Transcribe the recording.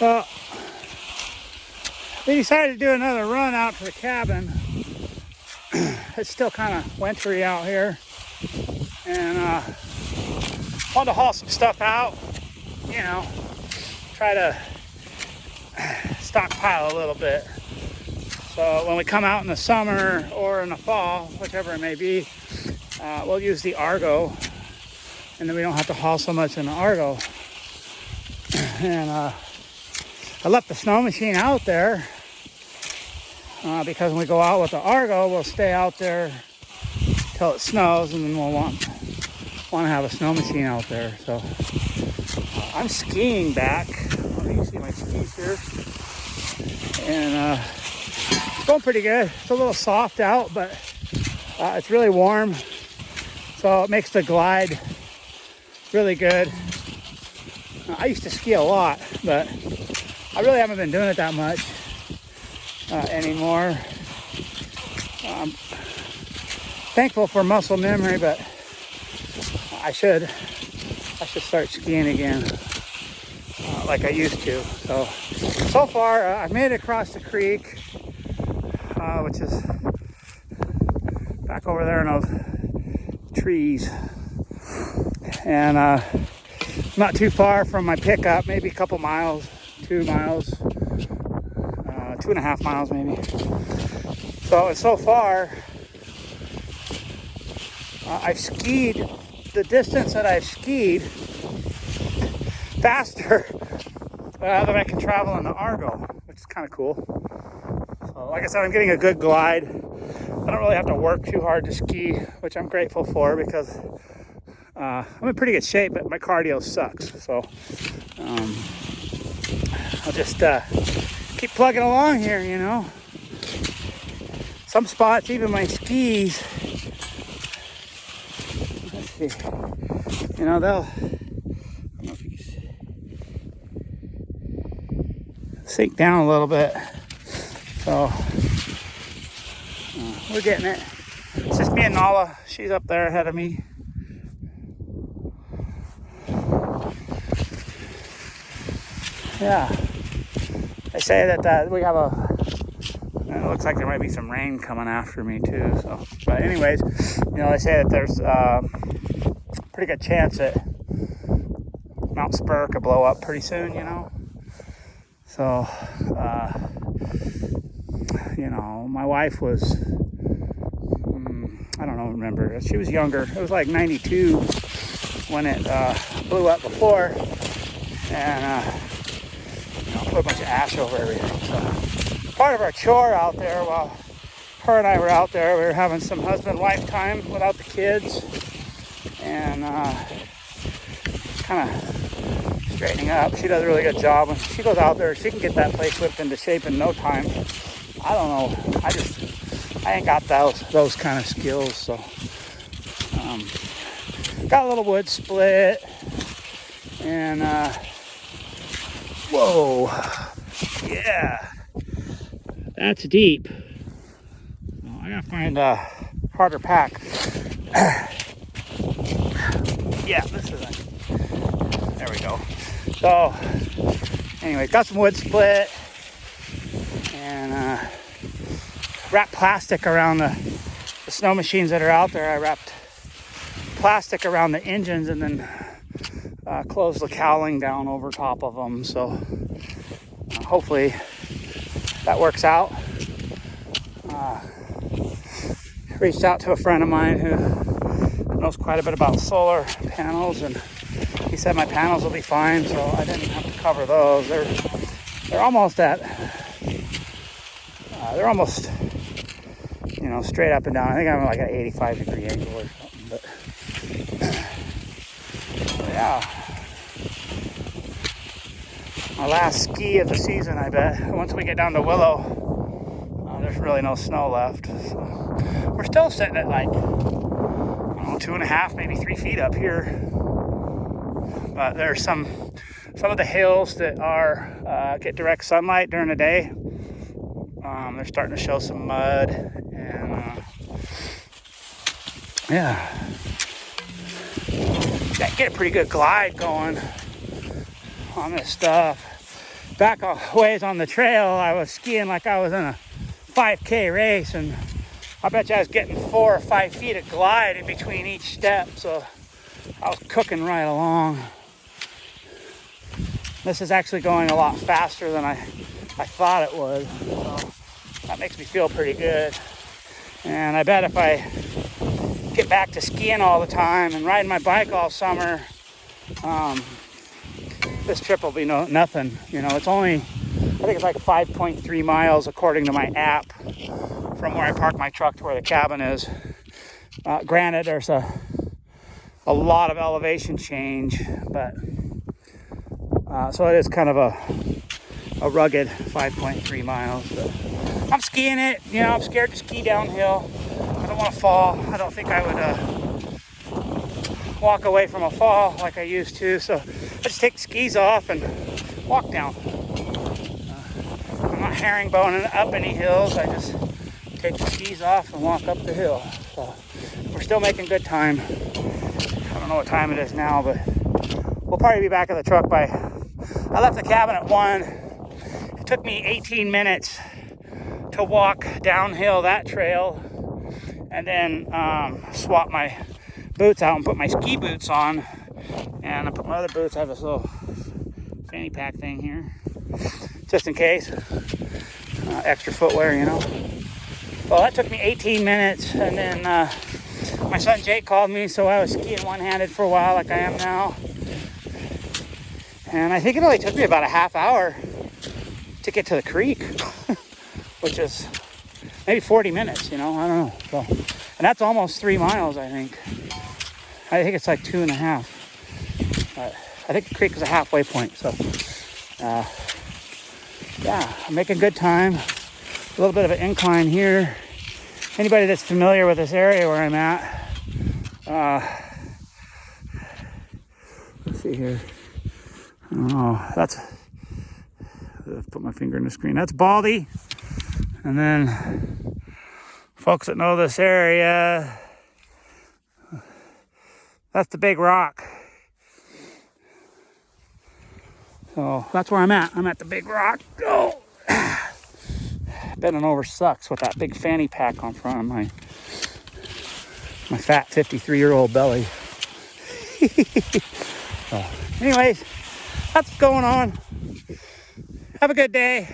Well, we decided to do another run out to the cabin. It's still kind of wintry out here, and wanted to haul some stuff out, you know, try to stockpile a little bit. So when we come out in the summer or in the fall, whichever it may be, we'll use the Argo, and then we don't have to haul so much in the Argo. And I left the snow machine out there because when we go out with the Argo, we'll stay out there till it snows, and then we'll want to have a snow machine out there. So I'm skiing back. You can see my skis here, and it's going pretty good. It's a little soft out, but it's really warm, so it makes the glide really good. I used to ski a lot, but I really haven't been doing it that much anymore. I'm thankful for muscle memory, but I should start skiing again like I used to. So far, I've made it across the creek, which is back over there in those trees, and not too far from my pickup, maybe a couple miles, 2 miles, 2.5 miles maybe. So far, I've skied the distance that I've skied faster than I can travel in the Argo, which is kind of cool. So like I said, I'm getting a good glide. I don't really have to work too hard to ski, which I'm grateful for, because I'm in pretty good shape, but my cardio sucks. So I'll just keep plugging along here, you know. Some spots, even my skis, let's see, you know, they'll, I don't know if you can sink down a little bit. So we're getting it. It's just me and Nala. She's up there ahead of me. Yeah, they say that we have it looks like there might be some rain coming after me too. So, but anyways, you know, they say that there's a pretty good chance that Mount Spur could blow up pretty soon, you know. So, you know, my wife was, I don't know, remember, she was younger. It was like 92 when it blew up before, and put a bunch of ash over everything. So part of our chore out there, while her and I were out there, we were having some husband-wife time without the kids, and kind of straightening up. She does a really good job. When she goes out there, she can get that place whipped into shape in no time. I don't know. I ain't got those kind of skills. So got a little wood split, and whoa, yeah, that's deep. Well, I gotta find a harder pack. Yeah, this is it. There we go. So, anyway, got some wood split, and wrapped plastic around the snow machines that are out there. I wrapped plastic around the engines, and then close the cowling down over top of them. So hopefully that works out. Reached out to a friend of mine who knows quite a bit about solar panels, and he said my panels will be fine, so I didn't have to cover those. They're almost at they're almost, you know, straight up and down. I think I'm like at an 85-degree angle or something, but yeah. My last ski of the season, I bet. Once we get down to Willow, there's really no snow left. So we're still sitting at like, I don't know, 2.5, maybe 3 feet up here. But there's some of the hills that are get direct sunlight during the day. They're starting to show some mud, and yeah, get a pretty good glide going on this stuff. back a ways on the trail, I was skiing like I was in a 5K race, and I bet you I was getting 4 or 5 feet of glide in between each step, so I was cooking right along. This is actually going a lot faster than I thought it would, so that makes me feel pretty good. And I bet if I get back to skiing all the time and riding my bike all summer, this trip will be nothing. You know, it's only, I think it's like 5.3 miles according to my app from where I park my truck to where the cabin is. Granted, there's a lot of elevation change, but so it is kind of a rugged 5.3 miles. But I'm skiing it. You know, I'm scared to ski downhill. I don't want to fall. I don't think I would walk away from a fall like I used to. So I just take the skis off and walk down. I'm not herringboning up any hills. I just take the skis off and walk up the hill. So we're still making good time. I don't know what time it is now, but we'll probably be back at the truck by... I left the cabin at 1. It took me 18 minutes to walk downhill that trail and then swap my boots out and put my ski boots on. And I put my other boots. I have this little fanny pack thing here, just in case. Extra footwear, you know. Well, that took me 18 minutes, and then my son Jake called me, so I was skiing one-handed for a while like I am now. And I think it only took me about a half hour to get to the creek, which is maybe 40 minutes, you know, I don't know. So, and that's almost 3 miles, I think. I think it's like 2.5. But I think the creek is a halfway point, so yeah, I'm making good time. A little bit of an incline here. Anybody that's familiar with this area where I'm at, let's see here. I don't know. That's, put my finger in the screen. That's Baldy. And then folks that know this area, that's the Big Rock. So that's where I'm at. I'm at the Big Rock. Oh. Bending over sucks with that big fanny pack on front of my fat 53-year-old belly. So, anyways, that's what's going on. Have a good day.